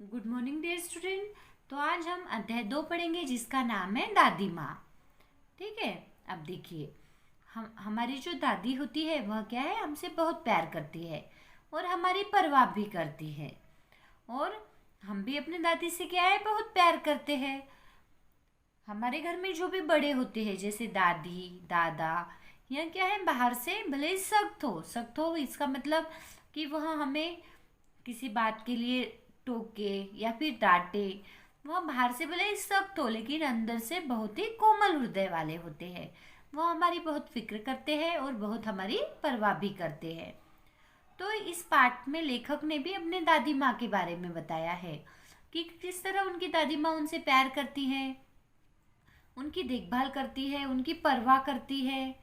Good morning dear student. तो आज हम अध्याय 2 पढ़ेंगे जिसका नाम है दादी माँ। ठीक है। अब देखिए, हमारी जो दादी होती है वह क्या है, हमसे बहुत प्यार करती है और हमारी परवाह भी करती है। और हम भी अपने दादी से क्या है, बहुत प्यार करते हैं। हमारे घर में जो भी बड़े होते हैं जैसे दादी दादा, या क्या है, बाहर से भले ही सख्त हो इसका मतलब कि वह हमें किसी बात के लिए टोके या फिर डांटे। वह बाहर से भले ही सख्त हो लेकिन अंदर से बहुत ही कोमल हृदय वाले होते हैं। वह हमारी बहुत फिक्र करते हैं और बहुत हमारी परवाह भी करते हैं। तो इस पाठ में लेखक ने भी अपने दादी माँ के बारे में बताया है कि किस तरह उनकी दादी माँ उनसे प्यार करती है, उनकी देखभाल करती है, उनकी परवाह करती है।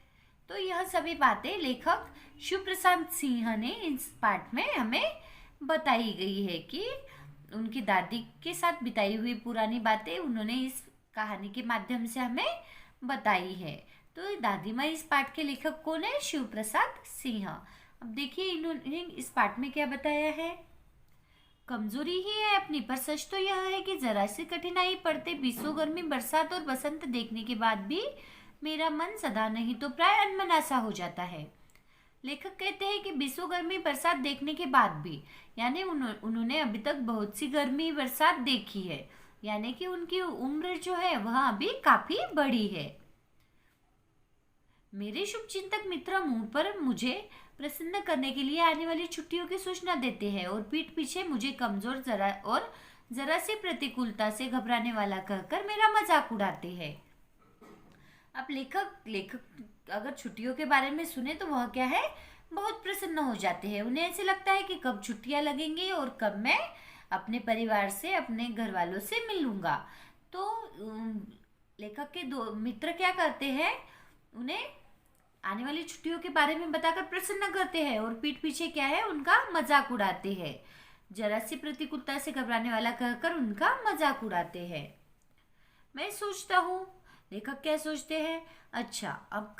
तो यह सभी बातें लेखक शिव प्रसाद सिंह ने इस पाठ में हमें बताई गई है कि उनकी दादी के साथ बिताई हुई पुरानी बातें उन्होंने इस कहानी के माध्यम से हमें बताई है। तो दादी माँ इस पाठ के लेखक कौन है? शिव प्रसाद सिंह। अब देखिए इन्होंने इस पाठ में क्या बताया है। कमजोरी ही है अपनी, पर सच तो यह है कि जरा सी कठिनाई पड़ते बीसों गर्मी बरसात और बसंत देखने के बाद भी मेरा मन सदा नहीं तो प्राय अनमना सा हो जाता है। लेखक कहते हैं कि बीसों गर्मी बरसात देखने के बाद भी, यानी उन्होंने अभी तक बहुत सी गर्मी बरसात देखी है, यानी कि उनकी उम्र जो है वह अभी काफी बड़ी है। मेरे शुभचिंतक मित्र मुंह पर मुझे प्रसन्न करने के लिए आने वाली छुट्टियों की सूचना देते हैं और पीठ पीछे मुझे कमजोर जरा सी प्रतिकूलता से घबराने वाला कहकर मेरा मजाक उड़ाते हैं। अब लेखक लेखक अगर छुट्टियों के बारे में सुने तो वह क्या है, बहुत प्रसन्न हो जाते हैं। उन्हें ऐसे लगता है कि कब छुट्टियां लगेंगी और कब मैं अपने परिवार से, अपने घर वालों से मिलूंगा। तो लेखक के दो मित्र क्या करते हैं, उन्हें आने वाली छुट्टियों के बारे में बताकर प्रसन्न करते हैं और पीठ पीछे क्या है, उनका मजाक उड़ाते हैं। जरा सी प्रतिकूलता से घबराने वाला कहकर उनका मजाक उड़ाते हैं। मैं सोचता हूँ, लेखक क्या सोचते हैं, अच्छा अब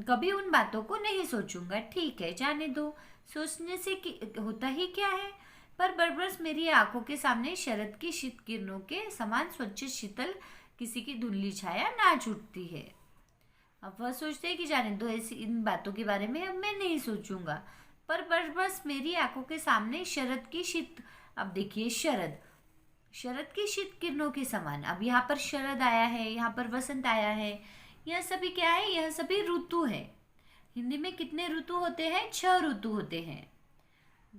कभी उन बातों को नहीं सोचूंगा। ठीक है, जाने दो, सोचने से होता ही क्या है। पर बरबस मेरी आंखों के सामने शरद की शीत किरणों के समान स्वच्छ शीतल किसी की धुंधली छाया नाच उठती है। अब वह सोचते हैं कि जाने दो, ऐसी इन बातों के बारे में अब मैं नहीं सोचूंगा। पर बस मेरी आंखों के सामने शरद की शीत, अब देखिए शरद की शीत किरणों के समान। अब यहाँ पर शरद आया है, यहाँ पर वसंत आया है। यह सभी क्या है, यह सभी ऋतु है। हिंदी में कितने ऋतु होते हैं? 6 ऋतु होते हैं।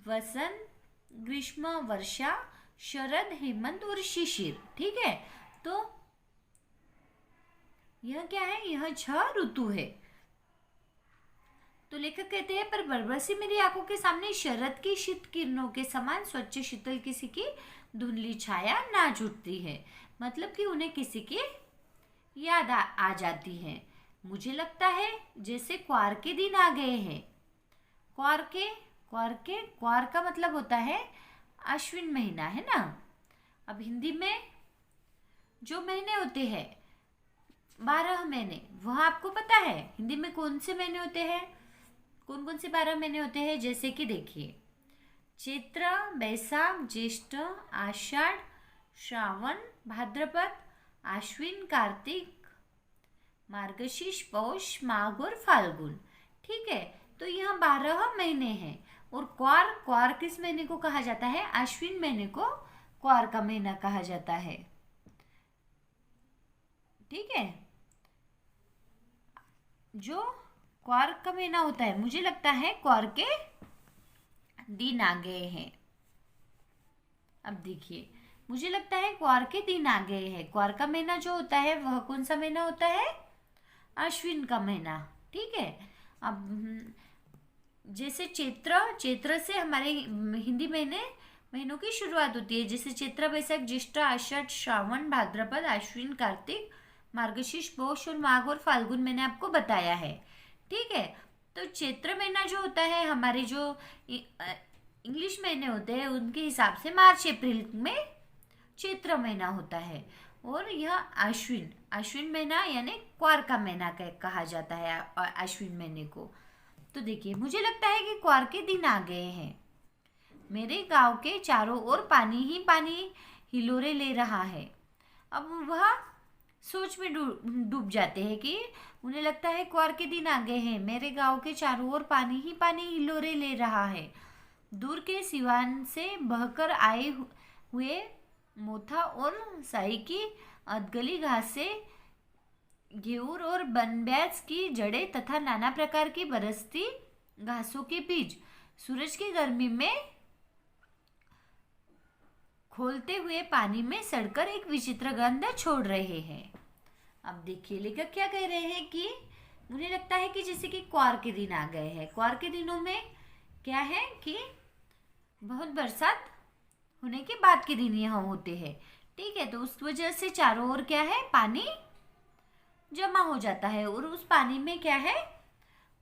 वसंत, ग्रीष्म, वर्षा, शरद, हेमंत और शिशिर। ठीक है। तो यह क्या है, यह 6 ऋतु है। तो लेखक कहते हैं पर बरबसी मेरी आंखों के सामने शरद की शीत किरणों के समान स्वच्छ शीतल किसी की धुंधली छाया नाच उठती है। मतलब कि उन्हें किसी की याद आ जाती है। मुझे लगता है जैसे क्वार के दिन आ गए हैं। क्वार का मतलब होता है अश्विन महीना, है ना। अब हिंदी में जो महीने होते हैं 12 महीने, वह आपको पता है हिंदी में कौन से महीने होते हैं? कौन कौन से 12 महीने होते हैं? जैसे कि देखिए, चैत्र, बैसाख, ज्येष्ठ, आषाढ़, श्रावण, भाद्रपद, आश्विन, कार्तिक, मार्गशीर्ष, पौष, माघ और फाल्गुन। ठीक है। तो यह 12 महीने हैं। और क्वार किस महीने को कहा जाता है? आश्विन महीने को क्वार का महीना कहा जाता है। ठीक है। जो क्वार का महीना होता है, मुझे लगता है क्वार के दिन आ गए हैं। अब देखिए, मुझे लगता है क्वार के दिन आ गए हैं। क्वार का महीना जो होता है वह कौन सा महीना होता है? अश्विन का महीना। ठीक है। अब जैसे चैत्र से हमारे हिंदी महीनों की शुरुआत होती है। जैसे चैत्र, बैसाख, ज्येष्ठ, आषाढ़, श्रावण, भाद्रपद, आश्विन, कार्तिक, मार्गशीर्ष, पौष और माघ और फाल्गुन मैंने आपको बताया है। ठीक है। तो चैत्र महीना जो होता है, हमारे जो इंग्लिश महीने होते हैं उनके हिसाब से मार्च अप्रैल में चैत्र महीना होता है। और यह अश्विन महीना यानी क्वार का महीना कहा जाता है अश्विन महीने को। तो देखिए, मुझे लगता है कि क्वार के दिन आ गए हैं। मेरे गांव के चारों ओर पानी ही पानी हिलोरे ले रहा है। अब वह सोच में डूब जाते हैं कि उन्हें लगता है क्वार के दिन आ गए हैं, मेरे गांव के चारों ओर पानी ही पानी हिलोरे ले रहा है। दूर के सिवान से बहकर आए हुए मोथा और साई की अधगली घास से घेऊर और बनब्याज की जड़ें तथा नाना प्रकार की बरसती घासों के बीज सूरज की गर्मी में खोलते हुए पानी में सड़कर एक विचित्र गंध छोड़ रहे हैं। अब देखिए लेखक क्या कह रहे हैं कि मुझे लगता है कि जैसे कि क्वार के दिन आ गए हैं। क्वार के दिनों में क्या है कि बहुत बरसात होने के बाद के दिन यहाँ होते हैं, ठीक है। तो उस वजह से चारों ओर क्या है, पानी जमा हो जाता है और उस पानी में क्या है,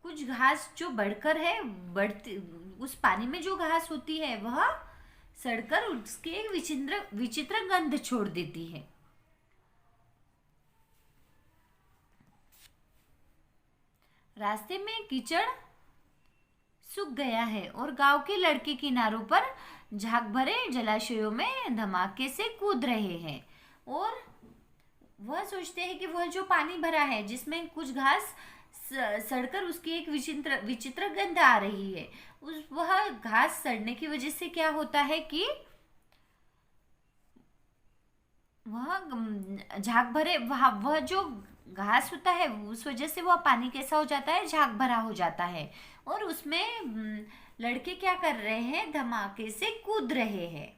कुछ घास जो बढ़कर है, बढ़ती उस पानी में जो घास होती है वह सड़कर उसके एक विचित्र गंध छोड़ देती है। रास्ते में कीचड़ सूख गया है और गांव के लड़के किनारों पर झाग भरे जलाशयों में धमाके से कूद रहे हैं और वह सोचते हैं कि वह जो पानी भरा है जिसमें कुछ घास सड़कर उसकी एक विचित्र गंध आ रही है, उस वह घास सड़ने की वजह से क्या होता है कि वह झाग भरे वह जो घास होता है उस वजह से वह पानी कैसा हो जाता है, झाग भरा हो जाता है और उसमें लड़के क्या कर रहे हैं, धमाके से कूद रहे हैं।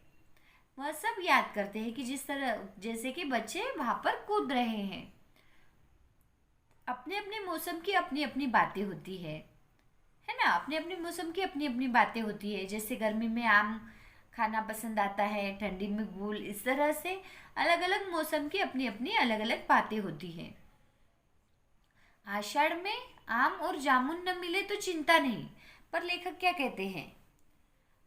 वह सब याद करते हैं कि जिस तरह जैसे कि बच्चे वहां पर कूद रहे हैं। अपने अपने मौसम की अपनी अपनी बातें होती है ना, अपने अपने मौसम की अपनी अपनी बातें होती है। जैसे गर्मी में आम खाना पसंद आता है, ठंडी में गुल, इस तरह से अलग अलग मौसम की अपनी अपनी अलग अलग बातें होती है। आषाढ़ में आम और जामुन न मिले तो चिंता नहीं, पर लेखक क्या कहते हैं,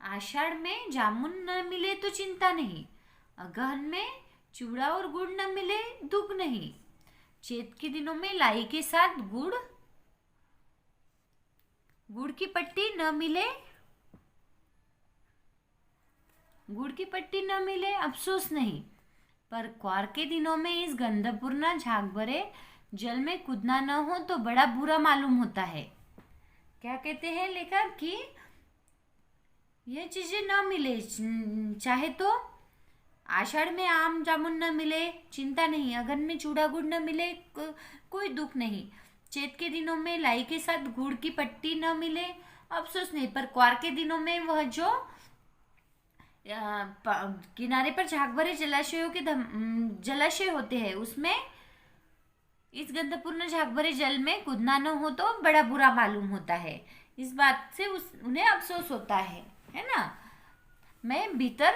आषाढ़ में जामुन न मिले तो चिंता नहीं, अगहन में चूड़ा और गुड़ न मिले दुख नहीं, चैत के दिनों में लाई के साथ गुड़ की पट्टी न मिले, गुड़ की पट्टी न मिले अफसोस नहीं, पर क्वार के दिनों में इस गंधपूर्ण झाग भरे जल में कूदना न हो तो बड़ा बुरा मालूम होता है। क्या कहते हैं लेखक कि ये चीजें न मिले, चाहे तो आषाढ़ में आम जामुन न मिले चिंता नहीं, अगन में चूड़ा गुड़ न मिले कोई दुख नहीं, चैत के दिनों में लाई के साथ गुड़ की पट्टी न मिले अफसोस नहीं, पर क्वार के दिनों में वह जो किनारे पर झाग भरे जलाशयों के जलाशय होते हैं उसमें इस गंधपूर्ण झाग भरे जल में कूदना न हो तो बड़ा बुरा मालूम होता है। इस बात से उन्हें अफसोस होता है ना। मैं भीतर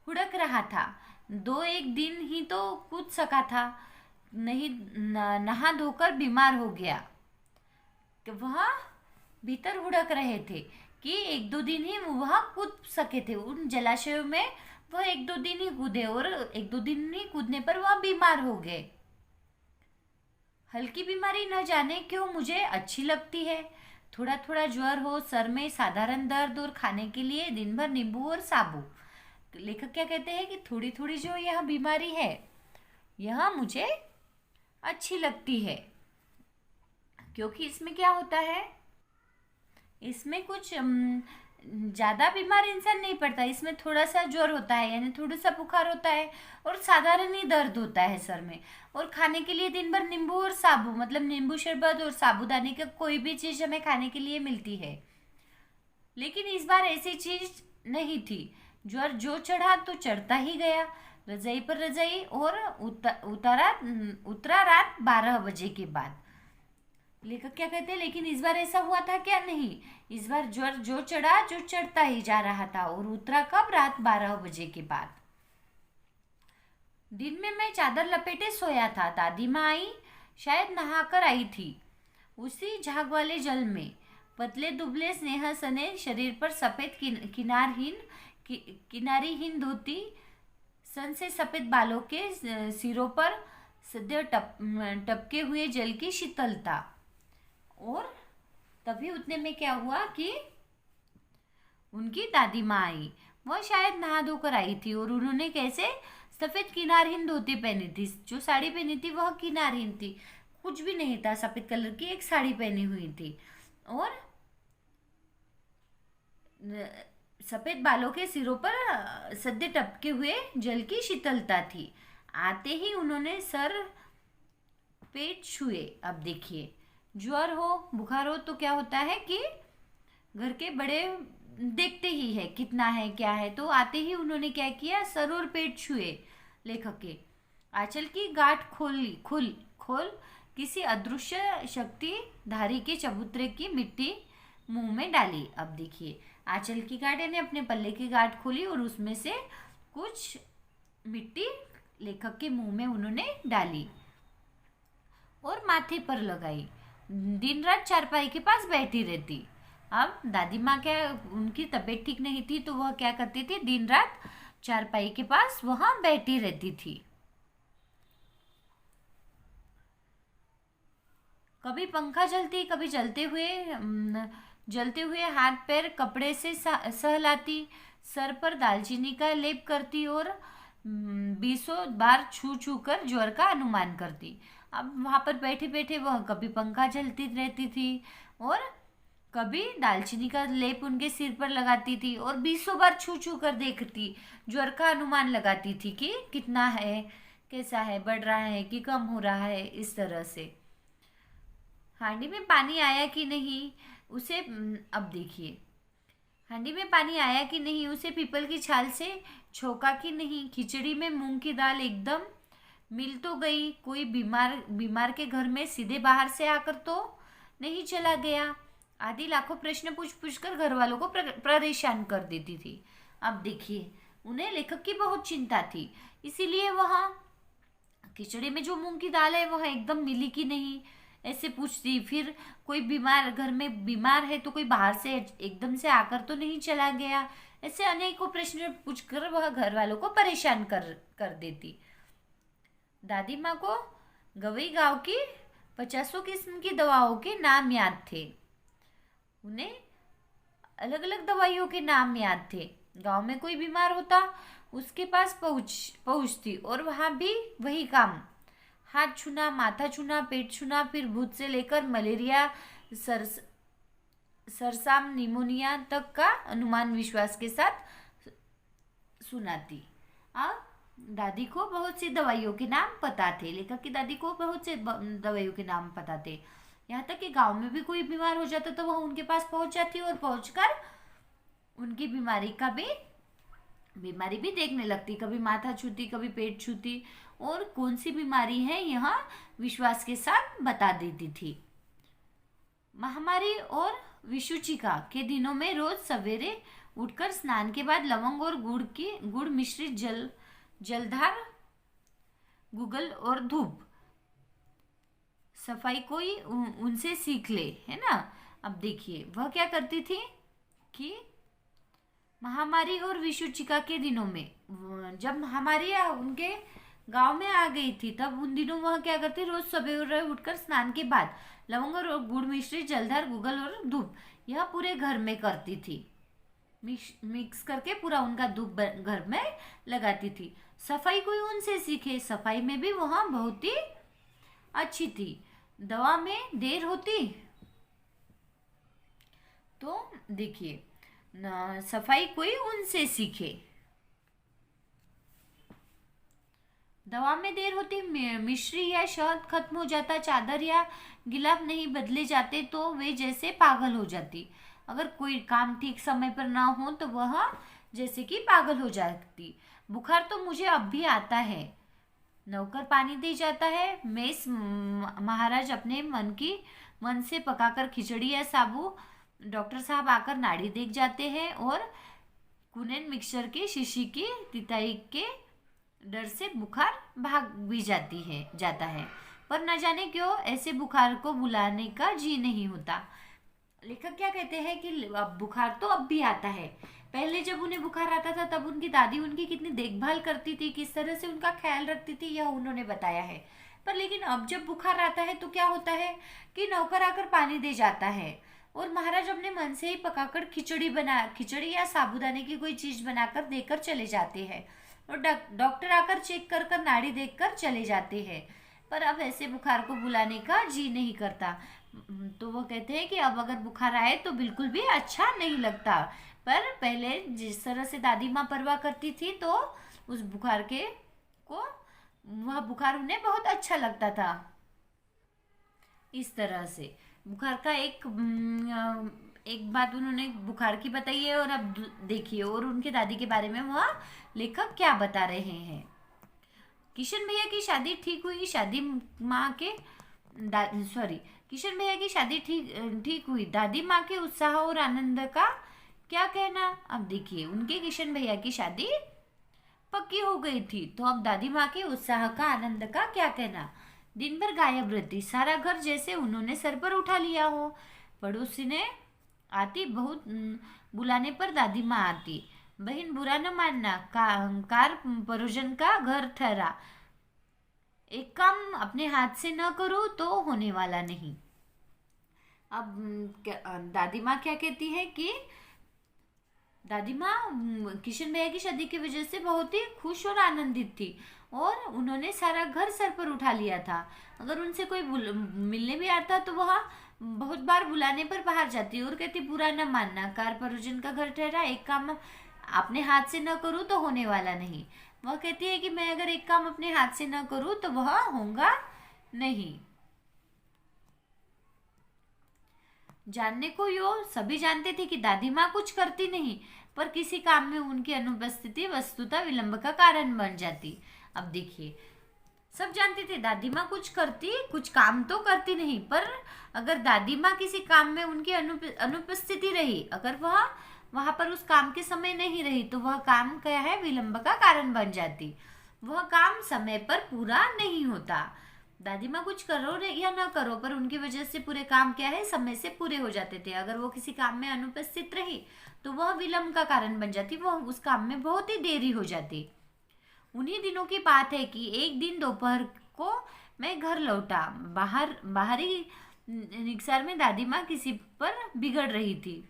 हुड़क रहा था, 2-1 दिन ही तो कूद सका था, नहीं नहा धोकर बीमार हो गया। तो वह भीतर हुड़क रहे थे कि 1-2 दिन ही वह कूद सके थे उन जलाशयों में, वह 1-2 दिन ही कूदे और 1-2 दिन ही कूदने पर वह बीमार हो गए। हल्की बीमारी न जाने क्यों मुझे अच्छी लगती है, थोड़ा थोड़ा ज्वर हो, सर में साधारण दर्द और खाने के लिए दिन भर नींबू और साबु। तो लेखक क्या कहते हैं कि थोड़ी थोड़ी जो यह बीमारी है यह मुझे अच्छी लगती है, क्योंकि इसमें क्या होता है, इसमें कुछ ज़्यादा बीमार इंसान नहीं पड़ता, इसमें थोड़ा सा ज्वर होता है यानी थोड़ा सा बुखार होता है और साधारण ही दर्द होता है सर में, और खाने के लिए दिन भर नींबू और साबु मतलब नींबू शरबत और साबूदाने का कोई भी चीज़ हमें खाने के लिए मिलती है। लेकिन इस बार ऐसी चीज़ नहीं थी, ज्वर जो चढ़ा तो चढ़ता ही गया, रजाई पर रजाई और उतरा रात 12 बजे के बाद। लेखक क्या कहते हैं, लेकिन इस बार ऐसा हुआ था क्या, नहीं, इस बार ज्वर जो चढ़ा जो चढ़ता ही जा रहा था और उतरा कब, रात 12 बजे के बाद। दिन में मैं चादर लपेटे सोया था, दादी माँ आई, शायद नहाकर आई थी, उसी झाग वाले जल में पतले दुबले स्नेह सने शरीर पर सफेद किनारीहीन धोती, सन से सफेद बालों के सिरों पर सदैव टपके हुए जल की शीतलता। और तभी उतने में क्या हुआ कि उनकी दादी माँ आई। वह शायद नहा धोकर आई थी और उन्होंने कैसे सफेद किनारहीन धोती पहनी थी। जो साड़ी पहनी थी वह किनारहीन थी, कुछ भी नहीं था, सफेद कलर की एक साड़ी पहनी हुई थी और सफेद बालों के सिरों पर सद्य टपके हुए जल की शीतलता थी। आते ही उन्होंने सर पेट छुए। अब देखिए, ज्वर हो बुखार हो तो क्या होता है कि घर के बड़े देखते ही है कितना है क्या है, तो आते ही उन्होंने क्या किया, सर और पेट छुए। लेखक के आंचल की गांठ खोल किसी अदृश्य शक्ति धारी के चबूतरे की मिट्टी मुंह में डाली। अब देखिए, आंचल की गांठ यानी अपने पल्ले की गांठ खोली और उसमें से कुछ मिट्टी लेखक के मुंह में उन्होंने डाली और माथे पर लगाई। दिन रात चारपाई के पास बैठी रहती। अब दादी माँ क्या, उनकी तबीयत ठीक नहीं थी तो वह क्या करती थी, दिन रात चारपाई के पास वहां बैठी रहती थी। कभी पंखा चलती, कभी जलते हुए हाथ पैर कपड़े से सहलाती, सर पर दालचीनी का लेप करती और 20 बार छू छू कर ज्वर का अनुमान करती। अब वहां पर बैठे बैठे वह कभी पंखा चलती रहती थी और कभी दालचीनी का लेप उनके सिर पर लगाती थी और 20 बार छू छू कर देखती, ज्वर का अनुमान लगाती थी कि कितना है, कैसा है, बढ़ रहा है कि कम हो रहा है, इस तरह से। हांडी में पानी आया कि नहीं उसे, अब देखिए, हांडी में पानी आया कि नहीं, उसे पीपल की छाल से छोका कि नहीं, खिचड़ी में मूंग की दाल एकदम मिल तो गई, कोई बीमार के घर में सीधे बाहर से आकर तो नहीं चला गया, आदि लाखों प्रश्न पूछ कर घर वालों को परेशान कर देती थी। अब देखिए, उन्हें लेखक की बहुत चिंता थी, इसीलिए वहाँ खिचड़ी में जो मूंग की दाल है वह एकदम मिली कि नहीं ऐसे पूछती। फिर कोई घर में बीमार है तो कोई बाहर से एकदम से आकर तो नहीं चला गया, ऐसे अनेकों प्रश्न पूछकर वह घर वालों को परेशान कर देती। दादी माँ को गवई गांव की 50 किस्म की दवाओं के नाम याद थे। उन्हें अलग अलग दवाइयों के नाम याद थे। गांव में कोई बीमार होता उसके पास पहुंचती और वहां भी वही काम, हाथ छूना, माथा छूना, पेट छूना, फिर भूत से लेकर मलेरिया, सरसाम, निमोनिया तक का अनुमान विश्वास के साथ सुनाती। अब दादी को बहुत सी दवाइयों के नाम पता थे, लेखक की दादी को बहुत से दवाइयों के नाम पता थे। यहाँ तक कि गांव में भी कोई बीमार हो जाता तो वह उनके पास पहुंच जाती और पहुंचकर उनकी बीमारी भी देखने लगती, कभी माथा छूती, कभी पेट छूती और कौन सी बीमारी है यहाँ विश्वास के साथ बता देती थी। महामारी और विषुचिका के दिनों में रोज सवेरे उठकर स्नान के बाद लवंग और गुड़ मिश्रित जलधार, गुगल और धूप सफाई कोई उनसे सीख ले, है ना। अब देखिए, वह क्या करती थी कि महामारी और विषुचिका के दिनों में जब महामारी उनके गांव में आ गई थी तब उन दिनों वह क्या करती, रोज सवेरे उठकर स्नान के बाद लवंग और गुड़ मिश्रित जलधार, गुगल और धूप यह पूरे घर में करती थी। मिक्स करके पूरा उनका धूप घर में लगाती थी। सफाई कोई उनसे सीखे, सफाई में भी वह बहुत ही अच्छी थी। दवा में देर होती तो देखिए, सफाई कोई उनसे सीखे। दवा में देर होती, मिश्री या शहद खत्म हो जाता, चादर या गिलाफ नहीं बदले जाते तो वे जैसे पागल हो जाती। अगर कोई काम ठीक समय पर ना हो तो वह जैसे कि पागल हो जाती। बुखार तो मुझे अब भी आता है। नौकर पानी दे जाता है। मेस महाराज अपने मन से पकाकर खिचड़ी या साबू, डॉक्टर साहब आकर नाड़ी देख जाते हैं और कुनेन मिक्सचर की शीशी की तिताई के डर से बुखार भाग भी जाता है, पर न जाने क्यों ऐसे बुखार को बुलाने का जी नहीं होता। लेखक क्या कहते हैं कि अब बुखार तो अब भी आता है। पहले जब उन्हें बुखार आता था तब उनकी दादी उनकी कितनी देखभाल करती थी, किस तरह से उनका ख्याल रखती थी, यह उन्होंने बताया है। पर लेकिन अब जब बुखार आता है तो क्या होता है कि नौकर आकर पानी दे जाता है, और महाराज अपने मन से ही पकाकर खिचड़ी या साबूदाने की कोई चीज बनाकर देकर चले जाते हैं। और डॉक्टर आकर चेक कर कर नाड़ी देखकर चले जाते हैं। पर अब ऐसे बुखार को बुलाने का जी नहीं करता। तो वो कहते हैं कि अब अगर बुखार आए तो बिल्कुल भी अच्छा नहीं लगता। पर पहले जिस तरह से दादी माँ परवाह करती थी तो उस बुखार के को वह बुखार उन्हें बहुत अच्छा लगता था। इस तरह से बुखार का एक बात उन्होंने बुखार की बताई है। और अब देखिए और उनके दादी के बारे में वह लेखक क्या बता रहे हैं। किशन भैया की शादी ठीक हुई। किशन भैया की शादी ठीक हुई। दादी माँ के उत्साह और आनंद का क्या कहना। अब देखिए उनके किशन भैया की शादी पक्की हो गई थी तो अब दादी माँ के उत्साह का आनंद का क्या कहना। दिन भर गायब रहती, सारा घर जैसे उन्होंने सर पर उठा लिया हो। पड़ोसी ने आती, बहुत बुलाने पर दादी माँ आती। बहन बुरा न मानना, कार परोजन का घर ठहरा। एक काम अपने हाथ से न करो तो होने वाला नहीं। अब दादी माँ क्या कहती है कि दादी माँ किशन भैया की शादी की वजह से बहुत ही खुश और आनंदित थी और उन्होंने सारा घर सर पर उठा लिया था। अगर उनसे कोई मिलने भी आता तो वह बहुत बार बुलाने पर बाहर जाती और कहती बुरा न मानना, कार परोजन का घर ठहरा। एक काम अपने हाथ से न करूँ तो होने वाला नहीं। वह कहती है कि मैं अगर एक काम अपने हाथ से न करूँ तो वह होगा नहीं। जानने को यो सभी जानते थे कि दादी माँ कुछ करती नहीं, पर किसी काम में उनकी अनुपस्थिति वस्तुतः विलंब का कारण बन जाती। अब देखिए सब जानते थे दादी माँ कुछ काम तो करती नहीं, पर अगर दादी माँ किसी काम में उनकी अनुपस्थिति रही, अगर वह वहां पर उस काम के समय नहीं रही तो वह काम क्या है, विलंब का कारण बन जाती। वह काम समय पर पूरा नहीं होता। दादी माँ कुछ करो या ना करो पर उनकी वजह से पूरे काम क्या है, समय से पूरे हो जाते थे। अगर वो किसी काम में अनुपस्थित रही तो वह विलंब का कारण बन जाती, वह उस काम में बहुत ही देरी हो जाती। उन्हीं दिनों की बात है कि एक दिन दोपहर को मैं घर लौटा। बाहरी निगसार में दादी माँ किसी पर बिगड़ रही थी।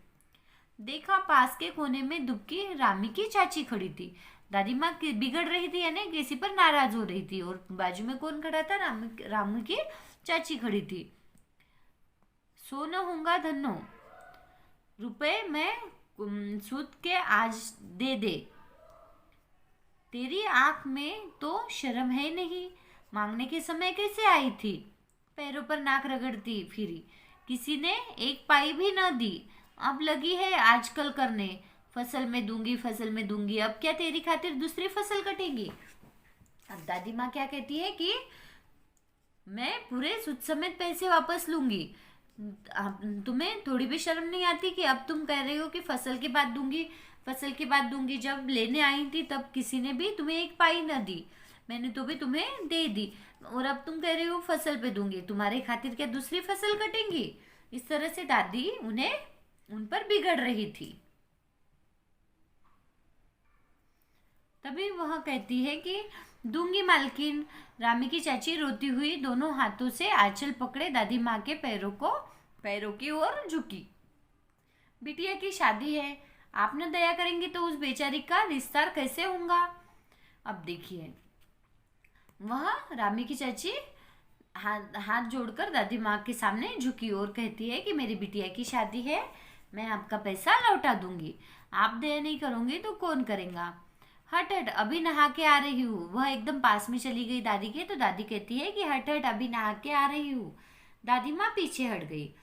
देखा पास के कोने में दुबकी रामी की चाची खड़ी थी। दादी माँ बिगड़ रही थी यानी किसी पर नाराज हो रही थी और बाजू में कौन खड़ा था, रामू की चाची खड़ी थी। सो न होगा धन्नो, रुपए मैं सूद के आज दे। तेरी आंख में तो शर्म है नहीं, मांगने के समय कैसे आई थी। पैरों पर नाक रगड़ती फिरी, किसी ने एक पाई भी न दी। अब लगी है आजकल करने, फसल में दूंगी। अब क्या तेरी खातिर दूसरी फसल कटेगी। अब दादी माँ क्या कहती है कि मैं पूरे सूद समेत पैसे वापस लूंगी। तुम्हें थोड़ी भी शर्म नहीं आती कि अब तुम कह रही हो कि फसल के बाद दूंगी। जब लेने आई थी तब किसी ने भी तुम्हें एक पाई न दी, मैंने तो भी तुम्हें दे दी। और अब तुम कह रही हो फसल पे दूंगी, तुम्हारे खातिर क्या दूसरी फसल कटेंगी। इस तरह से दादी उन पर बिगड़ रही थी। तभी वह कहती है कि दूंगी मालकिन। रामी की चाची रोती हुई दोनों हाथों से आंचल पकड़े दादी माँ के पैरों की ओर झुकी। बिटिया की शादी है, आप न दया करेंगी तो उस बेचारी का विस्तार कैसे होगा। अब देखिए वह रामी की चाची हाथ जोड़कर दादी माँ के सामने झुकी और कहती है कि मेरी बिटिया की शादी है, मैं आपका पैसा लौटा दूंगी। आप दया नहीं करोगे तो कौन करेगा। हट अभी नहा के आ रही हूँ। वह एकदम पास में चली गई दादी के, तो दादी कहती है कि हट अभी नहा के आ रही हूँ। दादी माँ पीछे हट गई।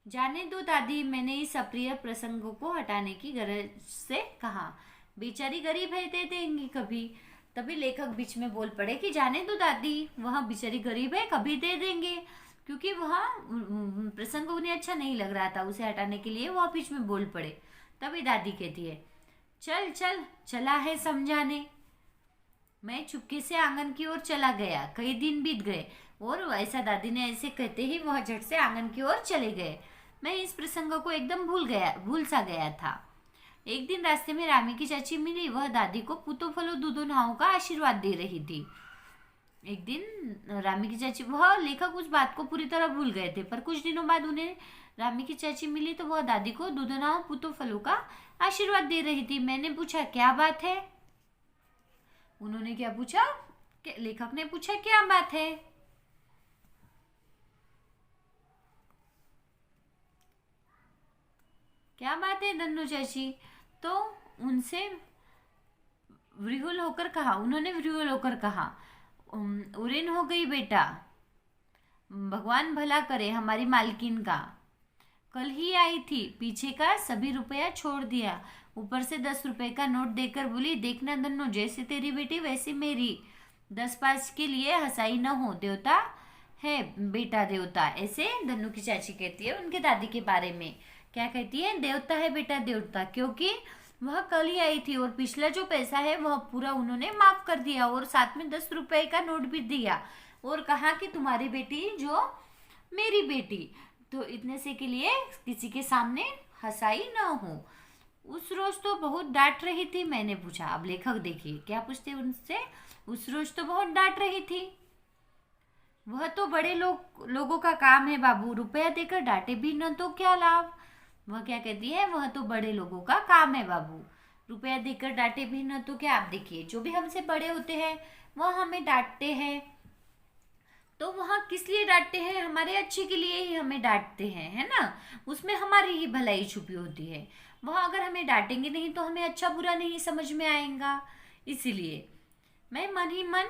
जाने दो दादी, मैंने इस अप्रिय प्रसंगों को हटाने की गरज से कहा। बेचारी गरीब है, दे देंगी कभी। तभी लेखक बीच में बोल पड़े कि जाने दो दादी, वह बेचारी गरीब है, कभी दे देंगे। क्योंकि वह प्रसंग उन्हें अच्छा नहीं लग रहा था, उसे हटाने के लिए वह बीच में बोल पड़े। तभी दादी कहती है चला है समझाने। मैं चुपके से आंगन की ओर चला गया। कई दिन बीत गए और ऐसा दादी ने ऐसे कहते ही वह झट से आंगन की ओर चले गए। मैं इस प्रसंग को एकदम भूल सा गया था। एक दिन रास्ते में रामी की चाची मिली। वह दादी को पूतो फलो दूधो नहाओ का आशीर्वाद दे रही थी। एक दिन रामी की चाची, वह लेखक उस बात को पूरी तरह भूल गए थे, पर कुछ दिनों बाद उन्हें रामी की चाची मिली तो वह दादी को दूधनाओं पुतो फलों का आशीर्वाद दे रही थी। मैंने पूछा क्या बात है? उन्होंने क्या पूछा? लेखक ने पूछा क्या बात है? क्या बात है धन्नो चाची? तो उनसे उन्होंने व्रिहुल होकर कहा, उरेन हो गई बेटा, भगवान भला करे हमारी मालकिन का। कल ही आई थी, पीछे का सभी रुपया छोड़ दिया, ऊपर से 10 रुपए का नोट देकर बोली, देखना धन्नो, जैसे तेरी बेटी वैसी मेरी, 10 5 के लिए हंसाई न हो, देवता है बेटा देवता। ऐसे धन्नो की चाची कहती है उनके दादी के बारे में। क्या कहती है? देवता है बेटा देवता, क्योंकि वह कल ही आई थी और पिछला जो पैसा है वह पूरा उन्होंने माफ कर दिया और साथ में 10 रुपए का नोट भी दिया और कहा कि तुम्हारी बेटी जो मेरी बेटी, तो इतने से के लिए किसी के सामने हंसाई न हो। उस रोज तो बहुत डांट रही थी। मैंने पूछा, अब लेखक देखिए क्या पूछते उनसे, उस रोज तो बहुत डांट रही थी। वह तो बड़े लोगों का काम है बाबू, रुपया देकर डांटे भी न तो क्या लाभ। वह क्या कहती है? वह तो बड़े लोगों का काम है बाबू, रुपया देकर डांटे भी न तो क्या। आप देखिए जो भी हमसे बड़े होते हैं वह हमें डांटते हैं, तो वह किस लिए डांटते हैं? हमारे अच्छे के लिए ही हमें डांटते हैं, है ना? उसमें हमारी ही भलाई छुपी होती है। वह अगर हमें डांटेंगे नहीं तो हमें अच्छा बुरा नहीं समझ में आएगा। इसीलिए मैं मन ही मन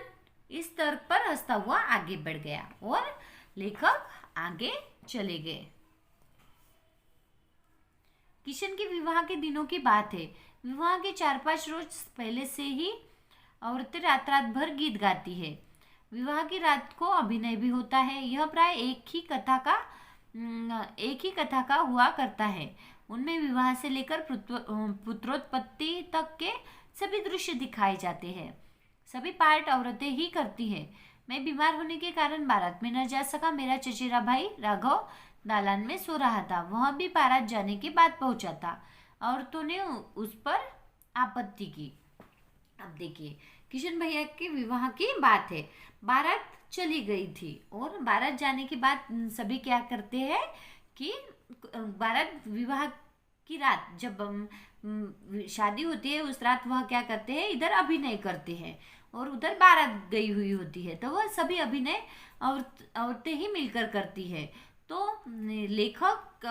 इस तर्क पर हंसता हुआ आगे बढ़ गया और लेखक आगे चले गए। किशन के विवाह के दिनों की बात है। विवाह के 4 5 रोज पहले से ही औरतें रात रात भर गीत गाती है। विवाह की रात को अभिनय भी होता है। यह प्राय एक ही कथा का हुआ करता है। उनमें विवाह से लेकर पुत्रोत्पत्ति तक के सभी दृश्य दिखाए जाते हैं। सभी पार्ट औरतें ही करती हैं। मैं बीमार होने के कारण बारात में न जा सका। मेरा चचेरा भाई राघव दालान में सो रहा था, वह भी बारात जाने के बाद पहुंचा था। औरतों ने उस पर आपत्ति की। अब देखिए किशन भैया के विवाह की बात है। बारात चली गई थी और बारात जाने के बाद सभी क्या करते हैं कि बारात विवाह की रात जब शादी होती है उस रात वह क्या करते हैं, इधर अभिनय करते हैं और उधर बारात गई हुई होती है, तो वह सभी अभिनय औरतें ही मिलकर करती है। तो लेखक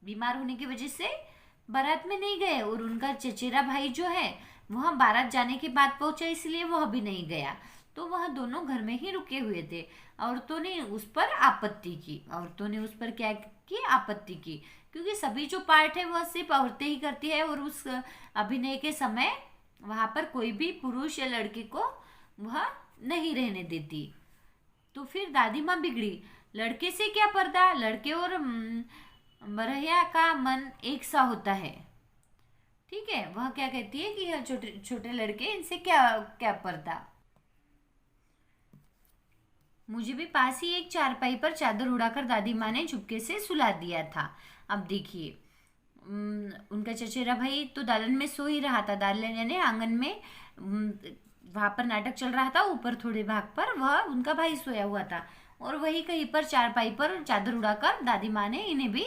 बीमार होने की वजह से बारात में नहीं गए और उनका चचेरा भाई जो है वह बारात जाने के बाद पहुंचा, इसलिए वह भी नहीं गया। तो वह दोनों घर में ही रुके हुए थे। औरतों ने उस पर आपत्ति की। औरतों ने उस पर क्या की? आपत्ति की, क्योंकि सभी जो पार्ट है वह सिर्फ औरतें ही करती है और उस अभिनय के समय वहां पर कोई भी पुरुष या लड़के को वह नहीं रहने देती। तो फिर दादी माँ बिगड़ी। लड़के से क्या पर्दा, लड़के और मरहिया का मन एक सा होता है। ठीक है, वह क्या कहती है कि यह छोटे छोटे लड़के, इनसे क्या क्या पर्दा। मुझे भी पास ही एक चारपाई पर चादर उड़ाकर दादी माँ ने चुपके से सुला दिया था। अब देखिए उनका चचेरा भाई तो दालन में सो ही रहा था। दालन यानी आंगन में, वहां पर नाटक चल रहा था। ऊपर थोड़े भाग पर वह उनका भाई सोया हुआ था और वही कहीं पर चारपाई पर चादर उड़ाकर दादी माँ ने इन्हें भी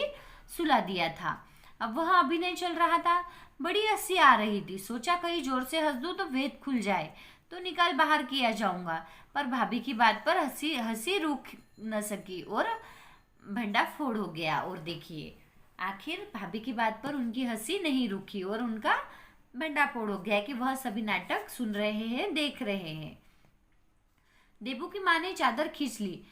सुला दिया था। अब वह अभिनय चल रहा था। बड़ी हंसी आ रही थी। सोचा कहीं जोर से हंस दूं तो वेद खुल जाए तो निकाल बाहर किया जाऊंगा, पर भाभी की बात पर हंसी हंसी रुक न सकी और भंडा फोड़ हो गया। और देखिए आखिर भाभी की बात पर उनकी हंसी नहीं रुकी और उनका भंडा फोड़ हो गया कि वह सभी नाटक सुन रहे हैं, देख रहे हैं। देबू की माँ ने चादर खींच ली।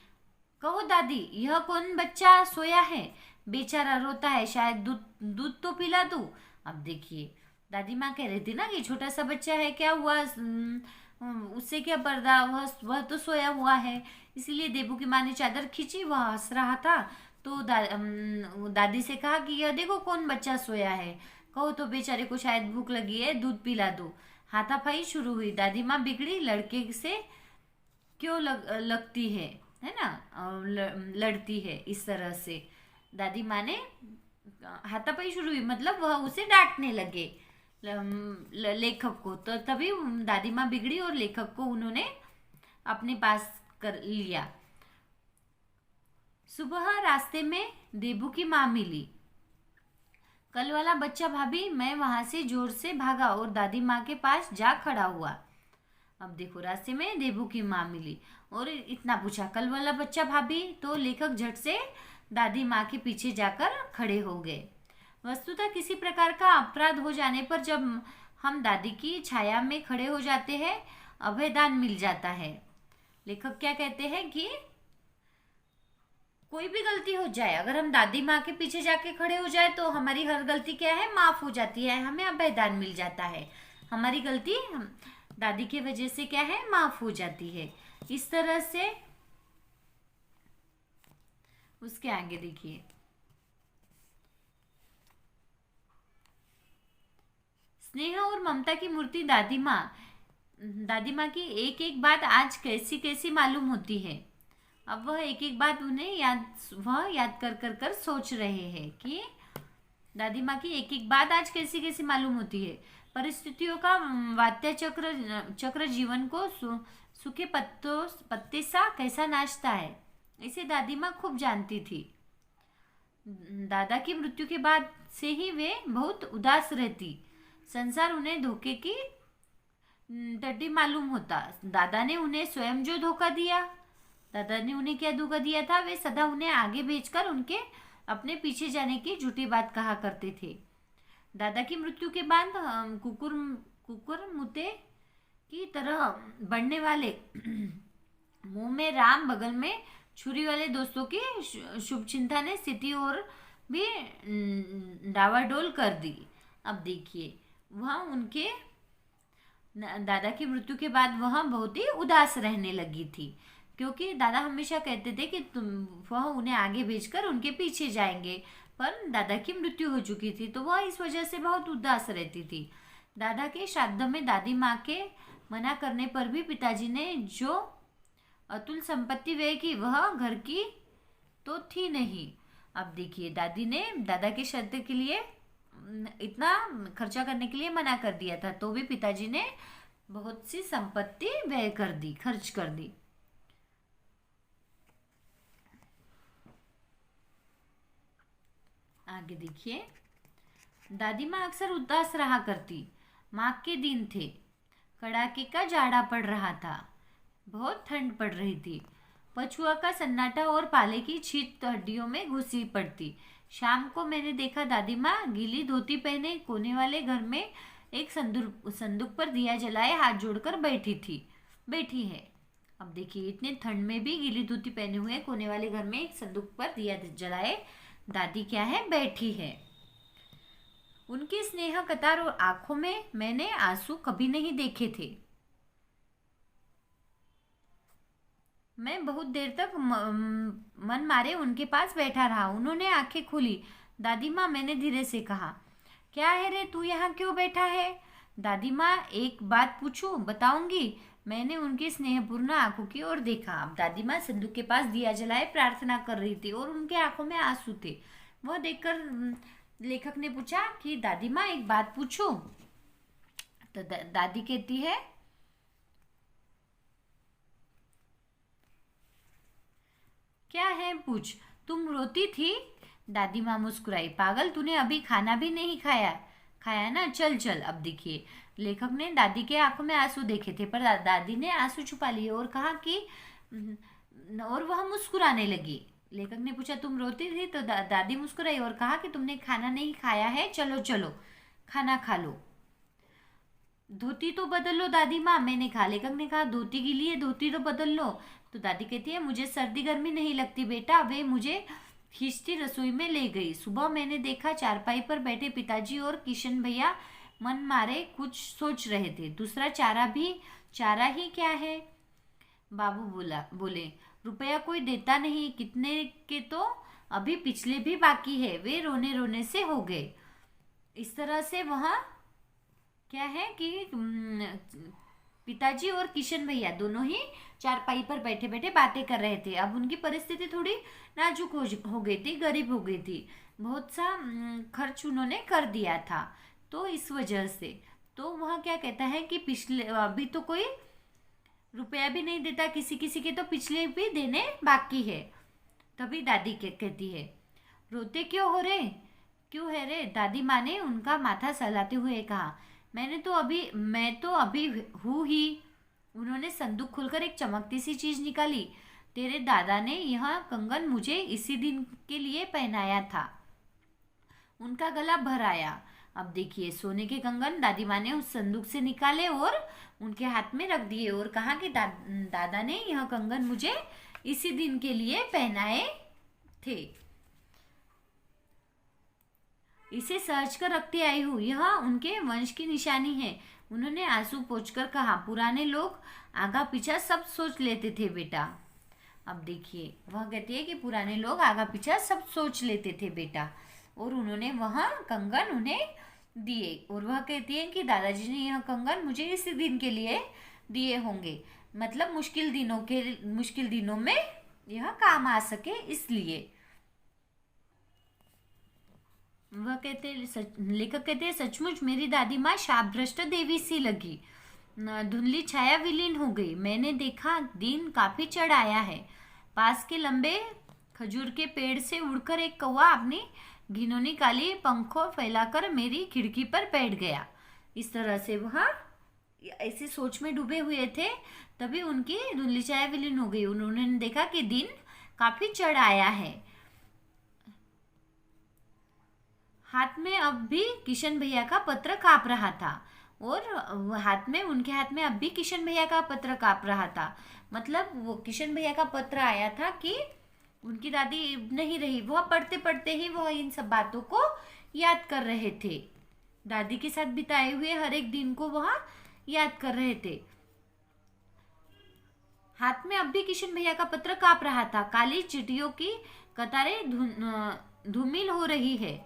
कहो दादी, यह कौन बच्चा सोया है? बेचारा रोता है, शायद दूध तो पिला दूं। अब देखिए दादी माँ कह रही थी ना कि छोटा सा बच्चा है, क्या हुआ, उससे क्या पर्दा, वह तो सोया हुआ है। इसीलिए देबू की माँ ने चादर खींची। वह हंस रहा था तो दादी से कहा कि यह देखो कौन बच्चा सोया है, कहो तो बेचारे को शायद भूख लगी है, दूध पिला दो। हाथापाई शुरू हुई। दादी माँ बिगड़ी। लड़के से क्यों लगती है ना, लड़ती है इस तरह से। दादी माँ ने हाथापाई शुरू हुई, मतलब वह उसे डांटने लगे लेखक को। तो तभी दादी माँ बिगड़ी और लेखक को उन्होंने अपने पास कर लिया। सुबह रास्ते में देबू की माँ मिली। कल वाला बच्चा भाभी, मैं वहां से जोर से भागा और दादी माँ के पास जा खड़ा हुआ। अब देखो, रास्ते में देबू की माँ मिली और इतना पूछा, कल वाला बच्चा भाभी, तो लेखक झट से दादी माँ के पीछे जाकर खड़े हो गए। वस्तुतः किसी प्रकार का अपराध हो जाने पर जब हम दादी की छाया में खड़े हो जाते हैं, अभयदान मिल जाता है। लेखक क्या कहते हैं कि कोई भी गलती हो जाए, अगर हम दादी माँ के पीछे जाके खड़े हो जाए तो हमारी हर गलती क्या है, माफ हो जाती है, हमें अभयदान मिल जाता है। हमारी गलती दादी की वजह से क्या है, माफ हो जाती है। इस तरह से उसके आगे देखिए, स्नेह और ममता की मूर्ति दादी माँ की एक एक बात आज कैसी कैसी मालूम होती है। अब वह एक एक बात उन्हें याद कर सोच रहे हैं कि दादी माँ की एक एक बात आज कैसी कैसी मालूम होती है। परिस्थितियों का वात्य चक्र जीवन को सूखे पत्ते सा कैसा नाचता है, इसे दादी माँ खूब जानती थी। दादा की मृत्यु के बाद से ही वे बहुत उदास रहती। संसार उन्हें धोखे की टट्टी मालूम होता। दादा ने उन्हें स्वयं जो धोखा दिया, दादा ने उन्हें क्या धोखा दिया था, वे सदा उन्हें आगे भेजकर उनके अपने पीछे जाने की झूठी बात कहा करते थे। दादा की मृत्यु के बाद कुकुर मुते की तरह बढ़ने वाले मुंह में राम, बगल में छुरी वाले दोस्तों की शुभ चिंता ने स्थिति और भी डावाडोल कर दी। अब देखिए, वह उनके दादा की मृत्यु के बाद वह बहुत ही उदास रहने लगी थी, क्योंकि दादा हमेशा कहते थे कि वह उन्हें आगे भेजकर उनके पीछे जाएंगे, पर दादा की मृत्यु हो चुकी थी तो वह इस वजह से बहुत उदास रहती थी। दादा के श्राद्ध में दादी माँ के मना करने पर भी पिताजी ने जो अतुल संपत्ति व्यय की, वह घर की तो थी नहीं। अब देखिए, दादी ने दादा के श्राद्ध के लिए इतना खर्चा करने के लिए मना कर दिया था, तो भी पिताजी ने बहुत सी संपत्ति व्यय कर दी, खर्च कर दी। आगे देखिए, दादी माँ अक्सर उदास रहा करती। माघ के दिन थे, कड़ाके का जाड़ा पड़ रहा था, बहुत ठंड पड़ रही थी। पछुआ का सन्नाटा और पाले की छींट हड्डियों में घुसी पड़ती। शाम को मैंने देखा दादी माँ गीली धोती पहने कोने वाले घर में एक संदूक पर दिया जलाए हाथ जोड़कर बैठी है। अब देखिए, इतने ठंड में भी गीली धोती पहने हुए कोने वाले घर में एक संदूक पर दिया जलाए दादी क्या है, बैठी है। उनकी स्नेह कतार और आंखों में मैंने आंसू कभी नहीं देखे थे। मैं बहुत देर तक मन मारे उनके पास बैठा रहा। उन्होंने आंखें खोली। दादी माँ, मैंने धीरे से कहा, क्या है रे, तू यहाँ क्यों बैठा है? दादी माँ, एक बात पूछूं, बताऊंगी? मैंने उनकी स्नेहपूर्ण आंखों की ओर देखा। अब दादी माँ संदूक के पास दिया जलाए प्रार्थना कर रही थी और उनके आंखों में आंसू थे। वह देखकर लेखक ने पूछा कि दादी माँ, एक बात पूछूं? तो दादी कहती है, क्या है, पूछ। तुम रोती थी? दादी माँ मुस्कुराई। पागल, तूने अभी खाना भी नहीं खाया ना, चल चल। अब देखिए, लेखक ने दादी के आंखों में आंसू देखे थे, पर दादी ने आंसू छुपा लिए और कहा कि और वह मुस्कुराने लगी। लेखक ने पूछा, तुम रोती थी? तो दादी मुस्कुराई और कहा कि तुमने खाना नहीं खाया है, चलो चलो खाना खा लो। धोती तो बदल लो दादी माँ, मैंने कहा। लेखक ने कहा, धोती गीली है, धोती तो बदल लो। तो दादी कहती है, मुझे सर्दी गर्मी नहीं लगती बेटा। वे मुझे खींचती रसोई में ले गई। सुबह मैंने देखा चारपाई पर बैठे पिताजी और किशन भैया मन मारे कुछ सोच रहे थे। दूसरा चारा ही क्या है? बाबू बोले, रुपया कोई देता नहीं, कितने के तो अभी पिछले भी बाकी है। वे रोने रोने से हो गए। इस तरह से वहाँ क्या है कि पिताजी और किशन भैया दोनों ही चारपाई पर बैठे बैठे बातें कर रहे थे। अब उनकी परिस्थिति थोड़ी नाजुक हो गई थी, गरीब हो गई थी, बहुत सा खर्च उन्होंने कर दिया था, तो इस वजह से तो वह क्या कहता है कि अभी तो कोई रुपया भी नहीं देता, किसी किसी के तो पिछले भी देने बाकी है। तभी दादी कहती है, रोते क्यों हो रे, क्यों है रे? दादी माँ ने उनका माथा सहलाते हुए कहा, मैं तो अभी हूँ ही। उन्होंने संदूक खोलकर एक चमकती सी चीज निकाली। तेरे दादा ने यह कंगन मुझे इसी दिन के लिए पहनाया था। उनका गला भर आया। अब देखिए, सोने के कंगन दादी माँ ने उस संदूक से निकाले और उनके हाथ में रख दिए और कहा कि दादा ने यह कंगन मुझे इसी दिन के लिए पहनाए थे। इसे सहज कर रखती आई हूँ, यह उनके वंश की निशानी है। उन्होंने आंसू पोंछकर कहा, पुराने लोग आगा पीछा सब सोच लेते थे बेटा। अब देखिए, वह कहती है कि पुराने लोग आगा पीछा सब सोच लेते थे बेटा, और उन्होंने वह कंगन उन्हें दिए। और वह कहती है कि दादाजी ने यह कंगन मुझे इसी दिन के लिए दिए होंगे, मतलब मुश्किल दिनों में यह काम आ सके इसलिए। लेखक कहते हैं, सचमुच मेरी दादी माँ शापभ्रष्ट देवी सी लगी। धुंधली छाया विलीन हो गई। मैंने देखा दिन काफी चढ़ आया है। पास के लंबे खजूर के पेड़ से उड़कर एक कौवा अपनी घिनौनी काली पंखों फैलाकर मेरी खिड़की पर बैठ गया। इस तरह से वह ऐसी सोच में डूबे हुए थे, तभी उनकी धुंधली छाया विलीन हो गई। उन्होंने देखा कि दिन काफी चढ़ आया है। हाथ में अब भी किशन भैया का पत्र काँप रहा था, और उनके हाथ में अब भी किशन भैया का पत्र काँप रहा था। मतलब वो किशन भैया का पत्र आया था कि उनकी दादी नहीं रही। वह पढ़ते पढ़ते ही वह इन सब बातों को याद कर रहे थे। दादी के साथ बिताए हुए हर एक दिन को वह याद कर रहे थे। हाथ में अब भी किशन भैया का पत्र काँप रहा था। काली चिड़ियों की कतारें धूमिल हो रही है।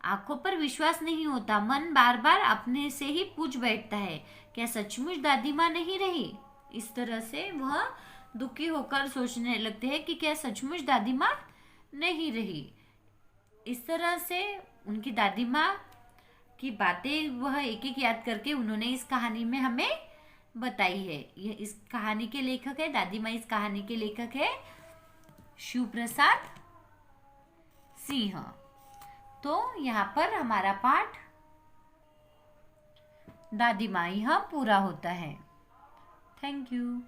आंखों पर विश्वास नहीं होता। मन बार बार अपने से ही पूछ बैठता है, क्या सचमुच दादी माँ नहीं रही? इस तरह से वह दुखी होकर सोचने लगते हैं कि क्या सचमुच दादी माँ नहीं रही। इस तरह से उनकी दादी माँ की बातें वह एक एक याद करके उन्होंने इस कहानी में हमें बताई है। ये इस कहानी के लेखक है, दादी माँ इस कहानी के लेखक है शिव प्रसाद सिंह। तो यहाँ पर हमारा पाठ दादी माँ यहाँ पूरा होता है। Thank you.